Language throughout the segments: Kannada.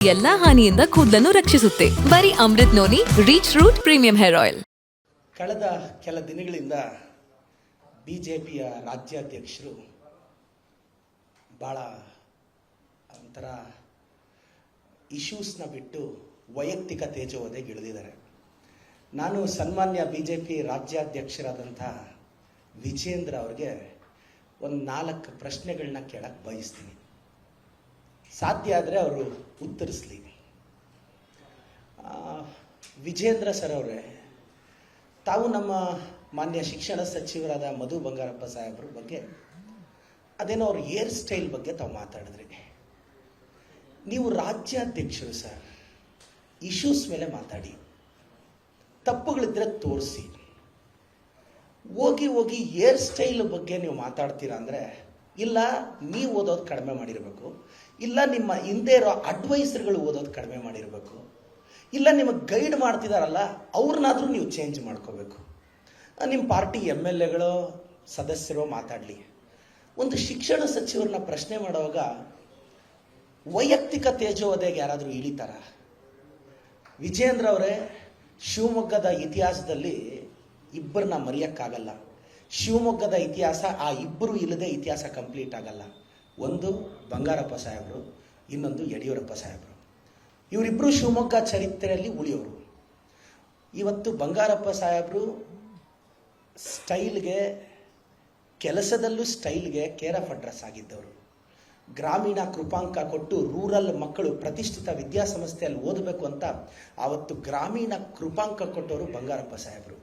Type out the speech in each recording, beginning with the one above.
ಎಲ್ಲಾ ಹಾನಿಯಿಂದ ಕೂದಲನ್ನು ರಕ್ಷಿಸುತ್ತೆ. ಬರೀ Amrut noni reach root premium hair oil. ಕಳೆದ ಕೆಲ ದಿನಗಳಿಂದ ಬಿಜೆಪಿಯ ರಾಜ್ಯಾಧ್ಯಕ್ಷರು ಭಾಳ ಒಂಥರ ಇಶ್ಯೂಸ್ನ ಬಿಟ್ಟು ವೈಯಕ್ತಿಕ ತೇಜೋವಧೆಗೆ ಇಳಿದಿದ್ದಾರೆ. ನಾನು ಸನ್ಮಾನ್ಯ ಬಿಜೆಪಿ ರಾಜ್ಯಾಧ್ಯಕ್ಷರಾದಂಥ ವಿಜೇಂದ್ರ ಅವ್ರಿಗೆ ಒಂದು 4 ಪ್ರಶ್ನೆಗಳನ್ನ ಕೇಳಕ್ಕೆ ಬಯಸ್ತೀನಿ. ಸಾಧ್ಯ ಆದರೆ ಅವರು ಉತ್ತರಿಸಲಿ. ವಿಜೇಂದ್ರ ಸರ್ ಅವರೇ, ತಾವು ನಮ್ಮ ಮಾನ್ಯ ಶಿಕ್ಷಣ ಸಚಿವರಾದ ಮಧು ಬಂಗಾರಪ್ಪ ಸಾಹೇಬ್ರ ಬಗ್ಗೆ ಅದೇನೋ ಅವ್ರ ಹೇರ್ ಸ್ಟೈಲ್ ಬಗ್ಗೆ ತಾವು ಮಾತಾಡಿದ್ರಿ. ನೀವು ರಾಜ್ಯಾಧ್ಯಕ್ಷರು ಸರ್, ಇಶ್ಯೂಸ್ ಮೇಲೆ ಮಾತಾಡಿ, ತಪ್ಪುಗಳಿದ್ರೆ ತೋರಿಸಿ. ಹೋಗಿ ಹೇರ್ ಸ್ಟೈಲ್ ಬಗ್ಗೆ ನೀವು ಮಾತಾಡ್ತೀರಾ ಅಂದರೆ, ಇಲ್ಲ ನೀವು ಓದೋದು ಕಡಿಮೆ ಮಾಡಿರಬೇಕು, ಇಲ್ಲ ನಿಮ್ಮ ಹಿಂದೆ ಇರೋ ಅಡ್ವೈಸರ್ಗಳು ಓದೋದು ಕಡಿಮೆ ಮಾಡಿರಬೇಕು, ಇಲ್ಲ ನಿಮಗೆ ಗೈಡ್ ಮಾಡ್ತಿದಾರಲ್ಲ ಅವ್ರನ್ನಾದ್ರೂ ನೀವು ಚೇಂಜ್ ಮಾಡ್ಕೋಬೇಕು. ನಿಮ್ಮ ಪಾರ್ಟಿ MLAಗಳು ಸದಸ್ಯರು ಮಾತಾಡಲಿ. ಒಂದು ಶಿಕ್ಷಣ ಸಚಿವರನ್ನ ಪ್ರಶ್ನೆ ಮಾಡುವಾಗ ವೈಯಕ್ತಿಕ ತೇಜೋವಧೆಗೆ ಯಾರಾದರೂ ಇಳಿತಾರ? ವಿಜೇಂದ್ರ ಅವರೇ, ಶಿವಮೊಗ್ಗದ ಇತಿಹಾಸದಲ್ಲಿ ಇಬ್ಬರನ್ನ ಮರೆಯೋಕ್ಕಾಗಲ್ಲ. ಶಿವಮೊಗ್ಗದ ಇತಿಹಾಸ, ಆ ಇಬ್ಬರು ಇಲ್ಲದೆ ಇತಿಹಾಸ ಕಂಪ್ಲೀಟ್ ಆಗಲ್ಲ. ಒಂದು ಬಂಗಾರಪ್ಪ ಸಾಹೇಬರು, ಇನ್ನೊಂದು ಯಡಿಯೂರಪ್ಪ ಸಾಹೇಬರು. ಇವರಿಬ್ಬರು ಶಿವಮೊಗ್ಗ ಚರಿತ್ರೆಯಲ್ಲಿ ಉಳಿಯೋರು. ಇವತ್ತು ಬಂಗಾರಪ್ಪ ಸಾಹೇಬರು ಸ್ಟೈಲ್ಗೆ, ಕೆಲಸದಲ್ಲೂ ಸ್ಟೈಲ್ಗೆ ಕೇರ್ ಆಫ್ ಅಡ್ರೆಸ್ ಆಗಿದ್ದವರು. ಗ್ರಾಮೀಣ ಕೃಪಾಂಕ ಕೊಟ್ಟು ರೂರಲ್ ಮಕ್ಕಳು ಪ್ರತಿಷ್ಠಿತ ವಿದ್ಯಾಸಂಸ್ಥೆಯಲ್ಲಿ ಓದಬೇಕು ಅಂತ ಆವತ್ತು ಗ್ರಾಮೀಣ ಕೃಪಾಂಕ ಕೊಟ್ಟವರು ಬಂಗಾರಪ್ಪ ಸಾಹೇಬರು.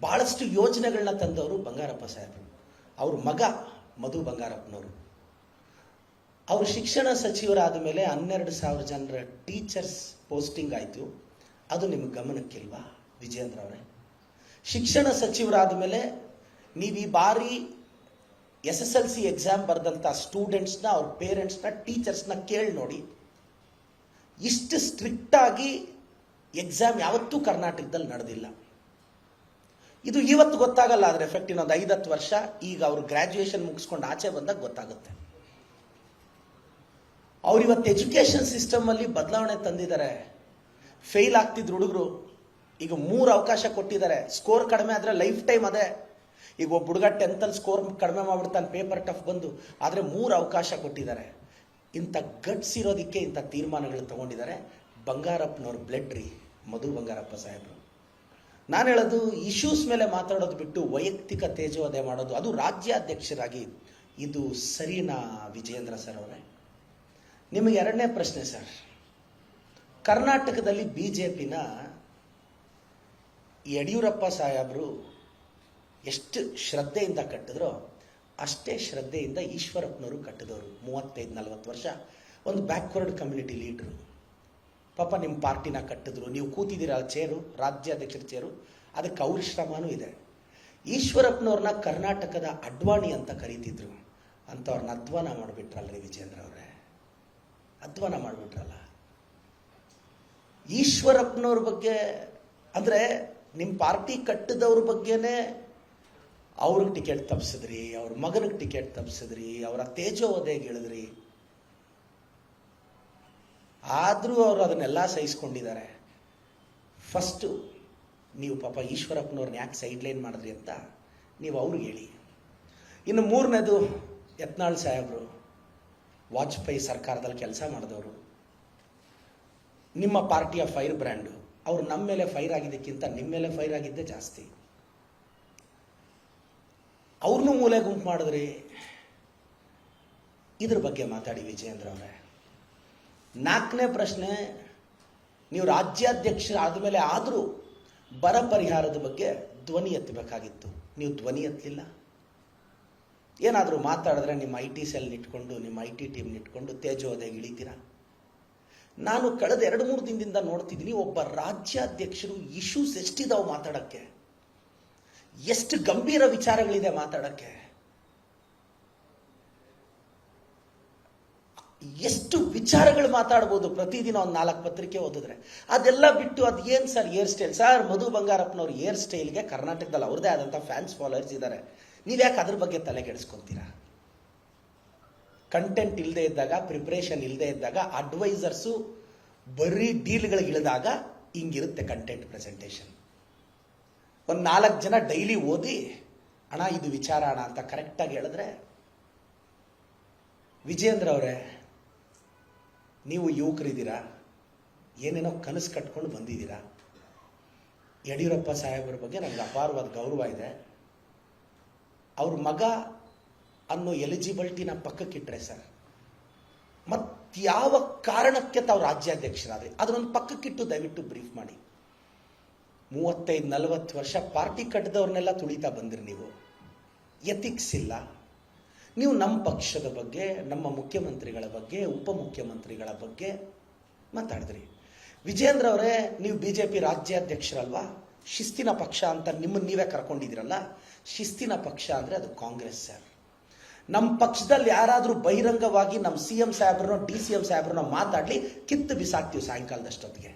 ಬಹಳಷ್ಟು ಯೋಜನೆಗಳನ್ನ ತಂದವರು ಬಂಗಾರಪ್ಪ ಸಾಹೇಬರು. ಅವ್ರ ಮಗ ಮಧು ಬಂಗಾರಪ್ಪನವರು. ಅವರು ಶಿಕ್ಷಣ ಸಚಿವರಾದ ಮೇಲೆ 12,000 ಜನರ ಟೀಚರ್ಸ್ ಪೋಸ್ಟಿಂಗ್ ಆಯಿತು. ಅದು ನಿಮಗೆ ಗಮನಕ್ಕಿಲ್ವಾ ವಿಜೇಂದ್ರ ಅವರೇ? ಶಿಕ್ಷಣ ಸಚಿವರಾದ ಮೇಲೆ ನೀವು ಈ ಬಾರಿ SSLC ಎಕ್ಸಾಮ್ ಬರೆದಂಥ ಸ್ಟೂಡೆಂಟ್ಸ್ನ, ಅವ್ರ ಪೇರೆಂಟ್ಸ್ನ, ಟೀಚರ್ಸ್ನ ಕೇಳಿ ನೋಡಿ. ಇಷ್ಟು ಸ್ಟ್ರಿಕ್ಟ್ ಆಗಿ ಎಕ್ಸಾಮ್ ಯಾವತ್ತೂ ಕರ್ನಾಟಕದಲ್ಲಿ ನಡೆದಿಲ್ಲ. ಇದು ಇವತ್ತು ಗೊತ್ತಾಗಲ್ಲ, ಅದರ ಎಫೆಕ್ಟ್ ಇನ್ನೊಂದು 5-10 ವರ್ಷ, ಈಗ ಅವರು ಗ್ರಾಜ್ಯುಯೇಷನ್ ಮುಗಿಸ್ಕೊಂಡು ಆಚೆ ಬಂದಾಗ ಗೊತ್ತಾಗುತ್ತೆ. ಅವ್ರು ಇವತ್ತು ಎಜುಕೇಷನ್ ಸಿಸ್ಟಮ್ ಅಲ್ಲಿ ಬದಲಾವಣೆ ತಂದಿದ್ದಾರೆ. ಫೇಲ್ ಆಗ್ತಿದ್ರು ಹುಡುಗರು, ಈಗ 3 ಅವಕಾಶ ಕೊಟ್ಟಿದ್ದಾರೆ. ಸ್ಕೋರ್ ಕಡಿಮೆ ಆದರೆ ಲೈಫ್ ಟೈಮ್ ಅದೇ. ಈಗ ಒಬ್ಬ ಹುಡುಗ 10th ಅಲ್ಲಿ ಸ್ಕೋರ್ ಕಡಿಮೆ ಮಾಡ್ಬಿಡ್ತಾನೆ, ಪೇಪರ್ ಟಫ್ ಬಂದು, ಆದರೆ 3 ಅವಕಾಶ ಕೊಟ್ಟಿದ್ದಾರೆ. ಇಂಥ ಗಟ್ಸ್ ಇರೋದಕ್ಕೆ ಇಂಥ ತೀರ್ಮಾನಗಳು ತಗೊಂಡಿದ್ದಾರೆ. ಬಂಗಾರಪ್ಪನವ್ರ ಬ್ಲಡ್ ರೀ ಮಧು ಬಂಗಾರಪ್ಪ ಸಾಹೇಬರು. ನಾನು ಹೇಳೋದು, ಇಶ್ಯೂಸ್ ಮೇಲೆ ಮಾತಾಡೋದು ಬಿಟ್ಟು ವೈಯಕ್ತಿಕ ತೇಜೋವಧೆ ಮಾಡೋದು, ಅದು ರಾಜ್ಯಾಧ್ಯಕ್ಷರಾಗಿ, ಇದು ಸರಿನಾ ವಿಜೇಂದ್ರ ಸರ್ ಅವರೇ? ನಿಮಗೆ 2ನೇ ಪ್ರಶ್ನೆ ಸರ್. ಕರ್ನಾಟಕದಲ್ಲಿ ಬಿಜೆಪಿನ ಯಡಿಯೂರಪ್ಪ ಸಾಹೇಬರು ಎಷ್ಟು ಶ್ರದ್ಧೆಯಿಂದ ಕಟ್ಟಿದ್ರೋ ಅಷ್ಟೇ ಶ್ರದ್ಧೆಯಿಂದ ಈಶ್ವರಪ್ಪನವರು ಕಟ್ಟಿದವರು. 35-40 ವರ್ಷ ಒಂದು ಬ್ಯಾಕ್ವರ್ಡ್ ಕಮ್ಯುನಿಟಿ ಲೀಡ್ರು. ಪಾಪ ನಿಮ್ಮ ಪಾರ್ಟಿನ ಕಟ್ಟಿದ್ರು, ನೀವು ಕೂತಿದ್ದೀರ ಚೇರು, ರಾಜ್ಯಾಧ್ಯಕ್ಷರ ಚೇರು, ಅದಕ್ಕೆ ಅವ್ರ ಶ್ರಮನೂ ಇದೆ. ಈಶ್ವರಪ್ಪನವ್ರನ್ನ ಕರ್ನಾಟಕದ ಅಡ್ವಾಣಿ ಅಂತ ಕರೀತಿದ್ರು. ಅಂಥವ್ರನ್ನ ಅಧ್ವಾನ ಮಾಡಿಬಿಟ್ರಲ್ರಿ ವಿಜೇಂದ್ರ ಅವರೇ, ಅಧ್ವಾನ ಮಾಡಿಬಿಟ್ರಲ್ಲ. ಈಶ್ವರಪ್ಪನವ್ರ ಬಗ್ಗೆ ಅಂದರೆ ನಿಮ್ಮ ಪಾರ್ಟಿ ಕಟ್ಟಿದವ್ರ ಬಗ್ಗೆನೇ ಅವ್ರಿಗೆ ಟಿಕೆಟ್ ತಪ್ಪಿಸಿದ್ರಿ, ಅವ್ರ ಮಗನಿಗೆ ಟಿಕೆಟ್ ತಪ್ಪಿಸಿದ್ರಿ, ಅವರ ತೇಜೋವಧೆಗೆ ಇಳಿದ್ರಿ. ಆದರೂ ಅವರು ಅದನ್ನೆಲ್ಲ ಸಹಿಸ್ಕೊಂಡಿದ್ದಾರೆ. ಫಸ್ಟು ನೀವು ಪಾಪ ಈಶ್ವರಪ್ಪನವ್ರನ್ನ ಯಾಕೆ ಸೈಡ್ಲೈನ್ ಮಾಡಿದ್ರಿ ಅಂತ ನೀವು ಅವ್ರಿಗೆ ಹೇಳಿ. ಇನ್ನು 3ನೇದು, ಯತ್ನಾಳ್ ಸಾಹೇಬರು ವಾಜಪೇಯಿ ಸರ್ಕಾರದಲ್ಲಿ ಕೆಲಸ ಮಾಡಿದವರು, ನಿಮ್ಮ ಪಾರ್ಟಿಯ ಫೈರ್ ಬ್ರ್ಯಾಂಡು. ಅವರು ನಮ್ಮ ಮೇಲೆ ಫೈರ್ ಆಗಿದ್ದಕ್ಕಿಂತ ನಿಮ್ಮ ಮೇಲೆ ಫೈರ್ ಆಗಿದ್ದೇ ಜಾಸ್ತಿ. ಅವ್ರನ್ನೂ ಮೂಲೆ ಗುಂಪು ಮಾಡಿದ್ರಿ. ಇದ್ರ ಬಗ್ಗೆ ಮಾತಾಡಿ ವಿಜೇಂದ್ರ ಅವರೇ. 4ನೇ ಪ್ರಶ್ನೆ, ನೀವು ರಾಜ್ಯಾಧ್ಯಕ್ಷ ಆದಮೇಲೆ ಆದರೂ ಬರ ಪರಿಹಾರದ ಬಗ್ಗೆ ಧ್ವನಿ ಎತ್ತಬೇಕಾಗಿತ್ತು. ನೀವು ಧ್ವನಿ ಎತ್ತಲಿಲ್ಲ. ಏನಾದರೂ ಮಾತಾಡಿದ್ರೆ ನಿಮ್ಮ IT ಸೆಲ್ ಇಟ್ಕೊಂಡು, ನಿಮ್ಮ IT ಟೀಮ್ ಇಟ್ಕೊಂಡು ತೇಜೋವಧೆಗೆ ಇಳಿತೀರಾ? ನಾನು ಕಳೆದ 2-3 ದಿನದಿಂದ ನೋಡ್ತಿದ್ದೀನಿ, ಒಬ್ಬ ರಾಜ್ಯಾಧ್ಯಕ್ಷರು ಇಶ್ಯೂಸ್ ಎಷ್ಟಿದಾವೆ ಮಾತಾಡೋಕ್ಕೆ, ಎಷ್ಟು ಗಂಭೀರ ವಿಚಾರಗಳಿದೆ ಮಾತಾಡೋಕ್ಕೆ, ಎಷ್ಟು ವಿಚಾರಗಳು ಮಾತಾಡ್ಬೋದು ಪ್ರತಿದಿನ ಒಂದು 4 ಪತ್ರಿಕೆ ಓದಿದ್ರೆ. ಅದೆಲ್ಲ ಬಿಟ್ಟು ಅದು ಏನು ಸರ್ ಹೇರ್ ಸ್ಟೈಲ್? ಸರ್, ಮಧು ಬಂಗಾರಪ್ಪನವ್ರ ಹೇರ್ ಸ್ಟೈಲ್ಗೆ ಕರ್ನಾಟಕದಲ್ಲಿ ಅವ್ರದೇ ಆದಂಥ ಫ್ಯಾನ್ಸ್ ಫಾಲೋವರ್ಸ್ ಇದ್ದಾರೆ. ನೀವ್ಯಾಕೆ ಅದ್ರ ಬಗ್ಗೆ ತಲೆ ಕೆಡಿಸ್ಕೊತೀರಾ? ಕಂಟೆಂಟ್ ಇಲ್ಲದೆ ಇದ್ದಾಗ, ಪ್ರಿಪ್ರೇಷನ್ ಇಲ್ಲದೆ ಇದ್ದಾಗ, ಅಡ್ವೈಸರ್ಸು ಬರೀ ಡೀಲ್ಗಳಿಗೆ ಇಳಿದಾಗ ಹಿಂಗಿರುತ್ತೆ ಕಂಟೆಂಟ್ ಪ್ರೆಸೆಂಟೇಷನ್. ಒಂದು 4 ಜನ ಡೈಲಿ ಓದಿ ಅಣ್ಣ ಇದು ವಿಚಾರ ಅಣ್ಣ ಅಂತ ಕರೆಕ್ಟಾಗಿ ಹೇಳಿದ್ರೆ, ವಿಜೇಂದ್ರ ಅವರೇ ನೀವು ಯುವಕರಿದ್ದೀರಾ, ಏನೇನೋ ಕನಸು ಕಟ್ಕೊಂಡು ಬಂದಿದ್ದೀರಾ. ಯಡಿಯೂರಪ್ಪ ಸಾಹೇಬರ ಬಗ್ಗೆ ನನಗೆ ಅಪಾರವಾದ ಗೌರವ ಇದೆ. ಅವ್ರ ಮಗ ಅನ್ನೋ ಎಲಿಜಿಬಿಲಿಟಿನ ಪಕ್ಕಕ್ಕಿಟ್ರೆ ಸರ್, ಮತ್ಯಾವ ಕಾರಣಕ್ಕೆ ತಾವು ರಾಜ್ಯಾಧ್ಯಕ್ಷರಾದ್ರೆ ಅದನ್ನೊಂದು ಪಕ್ಕಕ್ಕಿಟ್ಟು ದಯವಿಟ್ಟು ಬ್ರೀಫ್ ಮಾಡಿ. 35-40 ವರ್ಷ ಪಾರ್ಟಿ ಕಟ್ಟದವ್ರನ್ನೆಲ್ಲ ತುಳಿತಾ ಬಂದಿರಿ ನೀವು. ಎಥಿಕ್ಸ್ ಇಲ್ಲ. ನೀವು ನಮ್ಮ ಪಕ್ಷದ ಬಗ್ಗೆ, ನಮ್ಮ ಮುಖ್ಯಮಂತ್ರಿಗಳ ಬಗ್ಗೆ, ಉಪಮುಖ್ಯಮಂತ್ರಿಗಳ ಬಗ್ಗೆ ಮಾತಾಡಿದ್ರಿ. ವಿಜೇಂದ್ರ ಅವರೇ, ನೀವು BJP ರಾಜ್ಯಾಧ್ಯಕ್ಷರಲ್ವಾ, ಶಿಸ್ತಿನ ಪಕ್ಷ ಅಂತ ನಿಮ್ಮನ್ನು ನೀವೇ ಕರ್ಕೊಂಡಿದ್ದೀರಲ್ಲ. ಶಿಸ್ತಿನ ಪಕ್ಷ ಅಂದರೆ ಅದು ಕಾಂಗ್ರೆಸ್ ಸರ್. ನಮ್ಮ ಪಕ್ಷದಲ್ಲಿ ಯಾರಾದರೂ ಬಹಿರಂಗವಾಗಿ ನಮ್ಮ CM ಸಾಹೇಬ್ರನ್ನೋ DCM ಸಾಹೇಬ್ರನ್ನೋ ಮಾತಾಡಲಿ, ಕಿತ್ತು ಬಿಸಾಕ್ತೀವಿ ಸಾಯಂಕಾಲದಷ್ಟೊತ್ತಿಗೆ.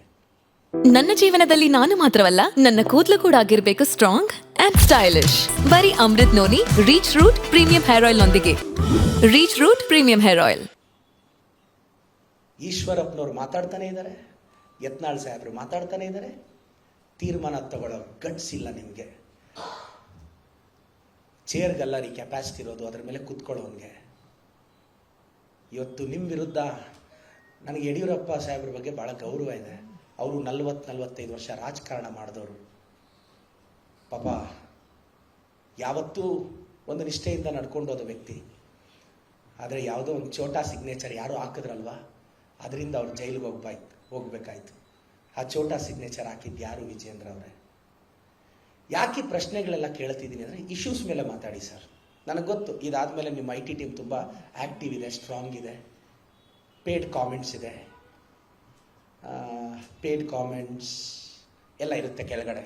ನನ್ನ ಜೀವನದಲ್ಲಿ ನಾನು ಮಾತ್ರವಲ್ಲ, ನನ್ನ ಕೂದಲು ಕೂಡ ಆಗಿರ್ಬೇಕು ಸ್ಟ್ರಾಂಗ್ ಅಂಡ್ ಸ್ಟೈಲಿಶ್. ಬರೀ Amrut noni reach root premium hair oil ನೊಂದಿಗೆ. Reach root premium hair oil. ಈಶ್ವರಪ್ಪನವ್ರು ಮಾತಾಡ್ತಾನೆ ಇದ್ದಾರೆ, ಯತ್ನಾಳ್ ಸಾಹೇಬ್ರು ಮಾತಾಡ್ತಾನೆ ಇದ್ದಾರೆ. ತೀರ್ಮಾನ ತಗೊಳ್ಳೋ ಗಟ್ಸ್ ಇಲ್ಲ ನಿಮಗೆ. ಚೇರ್ಗಲ್ಲರಿ ಕೆಪಾಸಿಟಿ ಇರೋದು, ಅದರ ಮೇಲೆ ಕೂತ್ಕೊಳ್ಳೋನ್ಗೆ. ಇವತ್ತು ನಿಮ್ಮ ವಿರುದ್ಧ ನನಗೆ ಯಡಿಯೂರಪ್ಪ ಸಾಹೇಬ್ರ ಬಗ್ಗೆ ಭಾಳ ಗೌರವ ಇದೆ. ಅವರು 40-45 ವರ್ಷ ರಾಜಕಾರಣ ಮಾಡಿದವರು. ಪಾಪ ಯಾವತ್ತೂ ಒಂದು ನಿಷ್ಠೆಯಿಂದ ನಡ್ಕೊಂಡು ಹೋದ ವ್ಯಕ್ತಿ. ಆದರೆ ಯಾವುದೋ ಒಂದು ಛೋಟಾ ಸಿಗ್ನೇಚರ್ ಯಾರೋ ಹಾಕಿದ್ರಲ್ವಾ, ಅದರಿಂದ ಅವ್ರು ಜೈಲಿಗೆ ಹೋಗ್ಬೇಕಾಯ್ತು. ಆ ಛೋಟಾ ಸಿಗ್ನೇಚರ್ ಹಾಕಿದ್ದು ಯಾರು? ವಿಜೇಂದ್ರ ಅವರೇ. ಯಾಕೆ ಈ ಪ್ರಶ್ನೆಗಳೆಲ್ಲ ಕೇಳ್ತಿದ್ದೀನಿ ಅಂದರೆ, ಇಶ್ಯೂಸ್ ಮೇಲೆ ಮಾತಾಡಿ ಸರ್. ನನಗೆ ಗೊತ್ತು, ಇದಾದಮೇಲೆ ನಿಮ್ಮ IT ಟೀಮ್ ತುಂಬ ಆ್ಯಕ್ಟಿವ್ ಇದೆ, ಸ್ಟ್ರಾಂಗ್ ಇದೆ. ಪೇಡ್ ಕಾಮೆಂಟ್ಸ್ ಇದೆ, ಪೇಡ್ ಕಾಮೆಂಟ್ಸ್ ಎಲ್ಲ ಇರುತ್ತೆ ಕೆಳಗಡೆ.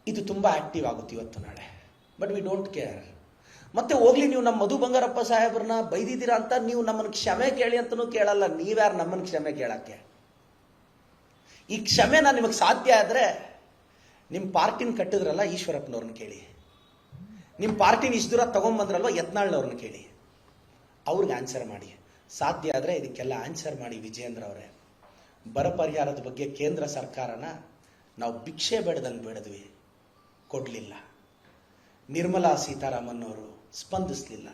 ಇದು ತುಂಬ ಆ್ಯಕ್ಟಿವ್ ಆಗುತ್ತೆ ಇವತ್ತು ನಾಳೆ. But we don't care. ಮತ್ತೆ ಹೋಗ್ಲಿ, ನೀವು ನಮ್ಮ ಮಧು ಬಂಗಾರಪ್ಪ ಸಾಹೇಬ್ರನ್ನ ಬೈದಿದ್ದೀರಾ ಅಂತ ನೀವು ನಮ್ಮನ್ನು ಕ್ಷಮೆ ಕೇಳಿ ಅಂತಲೂ ಕೇಳಲ್ಲ. ನೀವ್ಯಾರು ನಮ್ಮನ್ನು ಕ್ಷಮೆ ಕೇಳಕ್ಕೆ? ಈ ಕ್ಷಮೆ ನಾನು ನಿಮಗೆ ಸಾಧ್ಯ ಆದರೆ, ನಿಮ್ಮ ಪಾರ್ಟಿನ ಕಟ್ಟಿದ್ರಲ್ಲ ಈಶ್ವರಪ್ಪನವ್ರನ್ನ ಕೇಳಿ, ನಿಮ್ಮ ಪಾರ್ಟಿನ ಇಷ್ಟು ದೂರ ತಗೊಂಬಂದ್ರಲ್ವ ಯತ್ನಾಳ್ನವ್ರನ್ನ ಕೇಳಿ, ಅವ್ರಿಗೆ ಆನ್ಸರ್ ಮಾಡಿ. ಸಾಧ್ಯ ಆದರೆ ಇದಕ್ಕೆಲ್ಲ ಆನ್ಸರ್ ಮಾಡಿ ವಿಜೇಂದ್ರ ಅವರೇ. ಬರ ಪರಿಹಾರದ ಬಗ್ಗೆ ಕೇಂದ್ರ ಸರ್ಕಾರನ ನಾವು ಭಿಕ್ಷೆ ಬೇಡದಂಗೆ ಬೇಡದ್ವಿ, ಕೊಡಲಿಲ್ಲ. ನಿರ್ಮಲಾ ಸೀತಾರಾಮನ್ ಅವರು ಸ್ಪಂದಿಸಲಿಲ್ಲ.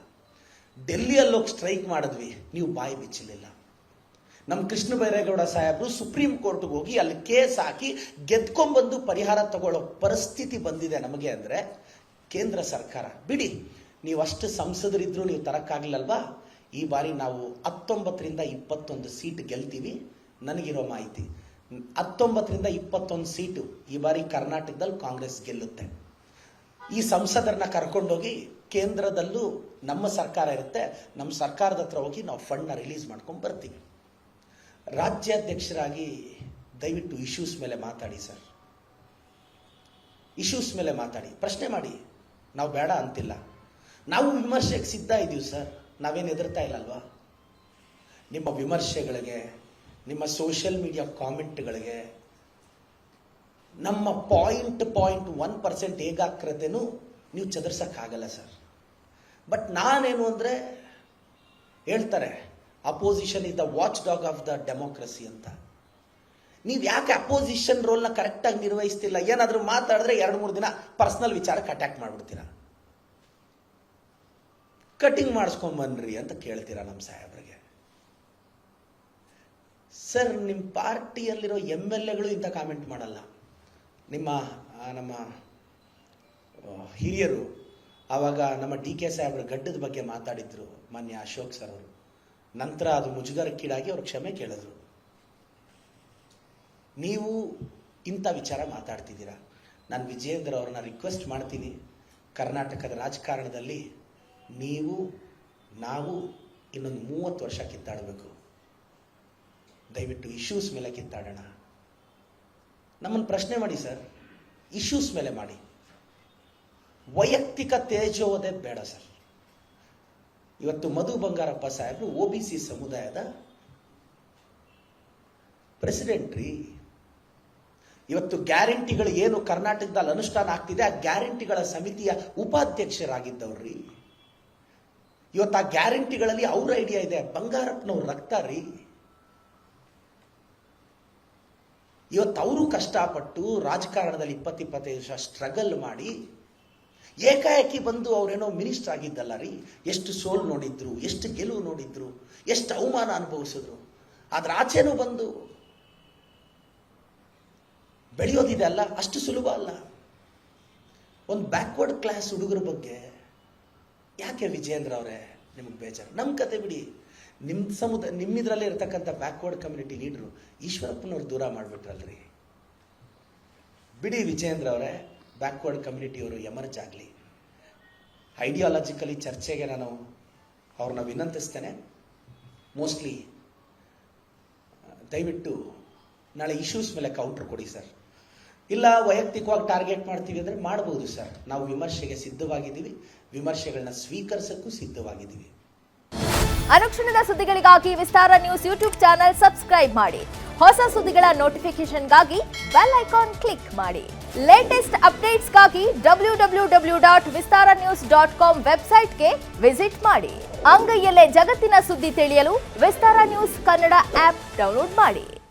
ಡೆಲ್ಲಿಯಲ್ಲೋಗಿ ಸ್ಟ್ರೈಕ್ ಮಾಡಿದ್ವಿ, ನೀವು ಬಾಯಿ ಬಿಚ್ಚಲಿಲ್ಲ. ನಮ್ಮ ಕೃಷ್ಣ ಬೈರೇಗೌಡ ಸಾಹೇಬರು ಸುಪ್ರೀಂ ಕೋರ್ಟ್ಗೆ ಹೋಗಿ ಅಲ್ಲಿ ಕೇಸ್ ಹಾಕಿ ಗೆದ್ಕೊಂಡ್ಬಂದು ಪರಿಹಾರ ತಗೊಳ್ಳೋ ಪರಿಸ್ಥಿತಿ ಬಂದಿದೆ ನಮಗೆ ಅಂದರೆ, ಕೇಂದ್ರ ಸರ್ಕಾರ ಬಿಡಿ, ನೀವು ಅಷ್ಟು ಸಂಸದರಿದ್ರೂ ನೀವು ತರಕ್ಕಾಗಲಿಲ್ಲಲ್ವಾ. ಈ ಬಾರಿ ನಾವು 19ರಿಂದ 21 ಸೀಟ್ ಗೆಲ್ತೀವಿ. ನನಗಿರೋ ಮಾಹಿತಿ 19ರಿಂದ 21 ಸೀಟು ಈ ಬಾರಿ ಕರ್ನಾಟಕದಲ್ಲಿ ಕಾಂಗ್ರೆಸ್ ಗೆಲ್ಲುತ್ತೆ. ಈ ಸಂಸದರನ್ನ ಕರ್ಕೊಂಡೋಗಿ ಕೇಂದ್ರದಲ್ಲೂ ನಮ್ಮ ಸರ್ಕಾರ ಇರುತ್ತೆ, ನಮ್ಮ ಸರ್ಕಾರದ ಹತ್ರ ಹೋಗಿ ನಾವು ಫಂಡ್ನ ರಿಲೀಸ್ ಮಾಡ್ಕೊಂಡು ಬರ್ತೀವಿ. ರಾಜ್ಯಾಧ್ಯಕ್ಷರಾಗಿ ದಯವಿಟ್ಟು ಇಶ್ಯೂಸ್ ಮೇಲೆ ಮಾತಾಡಿ ಸರ್. ಇಶ್ಯೂಸ್ ಮೇಲೆ ಮಾತಾಡಿ, ಪ್ರಶ್ನೆ ಮಾಡಿ. ನಾವು ಬೇಡ ಅಂತಿಲ್ಲ, ನಾವು ವಿಮರ್ಶೆಗೆ ಸಿದ್ಧ ಇದ್ದೀವಿ ಸರ್. ನಾವೇನು ಹೆದರ್ತಾ ಇಲ್ಲಲ್ವಾ? ನಿಮ್ಮ ವಿಮರ್ಶೆಗಳಿಗೆ, ನಿಮ್ಮ ಸೋಷಿಯಲ್ ಮೀಡಿಯಾ ಕಾಮೆಂಟ್ಗಳಿಗೆ, ನಮ್ಮ 0.1% ಏಕಾಗ್ರತೆನೂ ನೀವು ಚದರ್ಸಕ್ಕಾಗಲ್ಲ ಸರ್. ಬಟ್ ನಾನೇನು ಅಂದರೆ, ಹೇಳ್ತಾರೆ opposition is the watch dog of the democracy ಅಂತ. ನೀವು ಯಾಕೆ ಅಪೋಸಿಷನ್ ರೋಲ್ನ ಕರೆಕ್ಟಾಗಿ ನಿರ್ವಹಿಸ್ತಿಲ್ಲ? ಏನಾದರೂ ಮಾತಾಡಿದ್ರೆ 2-3 ದಿನ ಪರ್ಸನಲ್ ವಿಚಾರಕ್ಕೆ ಅಟ್ಯಾಕ್ ಮಾಡಿಬಿಡ್ತೀರಾ. ಕಟಿಂಗ್ ಮಾಡಿಸ್ಕೊಂಬನ್ರಿ ಅಂತ ಕೇಳ್ತೀರಾ ನಮ್ಮ ಸಾಹೇಬ್ರಿಗೆ. ಸರ್, ನಿಮ್ಮ ಪಾರ್ಟಿಯಲ್ಲಿರೋ MLAಗಳು ಇಂಥ ಕಾಮೆಂಟ್ ಮಾಡಲ್ಲ. ನಮ್ಮ ಹಿರಿಯರು ಆವಾಗ ನಮ್ಮ DK ಸಾಹೇಬ್ರ ಗಡ್ಡದ ಬಗ್ಗೆ ಮಾತಾಡಿದ್ರು, ಮಾನ್ಯ ಅಶೋಕ್ ಸರ್ ಅವರು. ನಂತರ ಅದು ಮುಜುಗರಕ್ಕೀಡಾಗಿ ಅವರು ಕ್ಷಮೆ ಕೇಳಿದ್ರು. ನೀವು ಇಂಥ ವಿಚಾರ ಮಾತಾಡ್ತಿದ್ದೀರಾ. ನಾನು ವಿಜೇಂದ್ರ ಅವ್ರನ್ನ ರಿಕ್ವೆಸ್ಟ್ ಮಾಡ್ತೀನಿ, ಕರ್ನಾಟಕದ ರಾಜಕಾರಣದಲ್ಲಿ ನಾವು ಇನ್ನೊಂದು 30 ವರ್ಷ ಕಿತ್ತಾಡಬೇಕು. ದಯವಿಟ್ಟು ಇಶ್ಯೂಸ್ ಮೇಲೆ ಕಿತ್ತಾಡೋಣ. ನಮ್ಮನ್ನು ಪ್ರಶ್ನೆ ಮಾಡಿ ಸರ್, ಇಶ್ಯೂಸ್ ಮೇಲೆ ಮಾಡಿ. ವೈಯಕ್ತಿಕ ತೇಜೋವಧೆ ಬೇಡ ಸರ್. ಇವತ್ತು ಮಧು ಬಂಗಾರಪ್ಪ ಸಾಹೇಬರು OBC ಸಮುದಾಯದ ಪ್ರೆಸಿಡೆಂಟ್ ರೀ. ಇವತ್ತು ಗ್ಯಾರಂಟಿಗಳು ಏನು ಕರ್ನಾಟಕದಲ್ಲಿ ಅನುಷ್ಠಾನ ಆಗ್ತಿದೆ, ಆ ಗ್ಯಾರಂಟಿಗಳ ಸಮಿತಿಯ ಉಪಾಧ್ಯಕ್ಷರಾಗಿದ್ದವ್ರಿ. ಇವತ್ತು ಆ ಗ್ಯಾರಂಟಿಗಳಲ್ಲಿ ಅವ್ರ ಐಡಿಯಾ ಇದೆ. ಬಂಗಾರಪ್ಪನವ್ರ ರಕ್ತ ರೀ. ಇವತ್ತು ಅವರು ಕಷ್ಟಪಟ್ಟು ರಾಜಕಾರಣದಲ್ಲಿ 20-25 ವರ್ಷ ಸ್ಟ್ರಗಲ್ ಮಾಡಿ ಏಕಾಏಕಿ ಬಂದು ಅವರೇನೋ ಮಿನಿಸ್ಟರ್ ಆಗಿದ್ದಲ್ಲ ರೀ. ಎಷ್ಟು ಸೋಲು ನೋಡಿದ್ರು, ಎಷ್ಟು ಗೆಲುವು ನೋಡಿದ್ರು, ಎಷ್ಟು ಅವಮಾನ ಅನುಭವಿಸಿದ್ರು. ಆದ್ರೆ ಆಚೆನೂ ಬಂದು ಬೆಳೆಯೋದಿದೆ ಅಲ್ಲ, ಅಷ್ಟು ಸುಲಭ ಅಲ್ಲ. ಒಂದು ಬ್ಯಾಕ್ವರ್ಡ್ ಕ್ಲಾಸ್ ಹುಡುಗರ ಬಗ್ಗೆ ಯಾಕೆ ವಿಜೇಂದ್ರ ಅವರೇ ನಿಮಗೆ ಬೇಜಾರು? ನಮ್ಮ ಕತೆ ಬಿಡಿ. ನಿಮ್ಮಿದ್ರಲ್ಲೇ ಇರತಕ್ಕಂಥ ಬ್ಯಾಕ್ವರ್ಡ್ ಕಮ್ಯುನಿಟಿ ಲೀಡ್ರು ಈಶ್ವರಪ್ಪನವ್ರು ದೂರ ಮಾಡಿಬಿಟ್ರಲ್ರಿ. ಬಿಡಿ ವಿಜೇಂದ್ರ ಅವರೇ, ಬ್ಯಾಕ್ವರ್ಡ್ ಕಮ್ಯುನಿಟಿಯವರು ಎಮರ್ಜ್ ಆಗಲಿ. ಐಡಿಯಾಲಜಿಕಲಿ ಚರ್ಚೆಗೆ ನಾನು ಅವ್ರನ್ನ ವಿನಂತಿಸ್ತೇನೆ. ಮೋಸ್ಟ್ಲಿ ದಯವಿಟ್ಟು ನಾಳೆ ಇಶ್ಯೂಸ್ ಮೇಲೆ ಕೌಂಟರ್ ಕೊಡಿ ಸರ್. ಇಲ್ಲ ವೈಯಕ್ತಿಕವಾಗಿ ಟಾರ್ಗೆಟ್ ಮಾಡ್ತೀವಿ ಅಂದರೆ ಮಾಡ್ಬೋದು ಸರ್. ನಾವು ವಿಮರ್ಶೆಗೆ ಸಿದ್ಧವಾಗಿದ್ದೀವಿ, ವಿಮರ್ಶೆಗಳನ್ನ ಸ್ವೀಕರಿಸಕ್ಕೂ ಸಿದ್ಧವಾಗಿದ್ದೀವಿ. ಅನುಕ್ಷಣದ ಸುದ್ದಿಗಳಿಗಾಗಿ ವಿಸ್ತಾರ ನ್ಯೂಸ್ ಯೂಟ್ಯೂಬ್ ಚಾನೆಲ್ ಸಬ್ಸ್ಕ್ರೈಬ್ ಮಾಡಿ. ಹೊಸ ಸುದ್ದಿಗಳ ನೋಟಿಫಿಕೇಶನ್ಗಾಗಿ ಬೆಲ್ ಐಕಾನ್ ಕ್ಲಿಕ್ ಮಾಡಿ. ಲೇಟೆಸ್ಟ್ ಅಪ್ಡೇಟ್ಸ್ಗಾಗಿ www.vistaranews.com ವೆಬ್ಸೈಟ್ಗೆ ವಿಸಿಟ್ ಮಾಡಿ. ಅಂಗೈಯಲ್ಲೇ ಜಗತ್ತಿನ ಸುದ್ದಿ ತಿಳಿಯಲು ವಿಸ್ತಾರ ನ್ಯೂಸ್ ಕನ್ನಡ ಆಪ್ ಡೌನ್ಲೋಡ್ ಮಾಡಿ.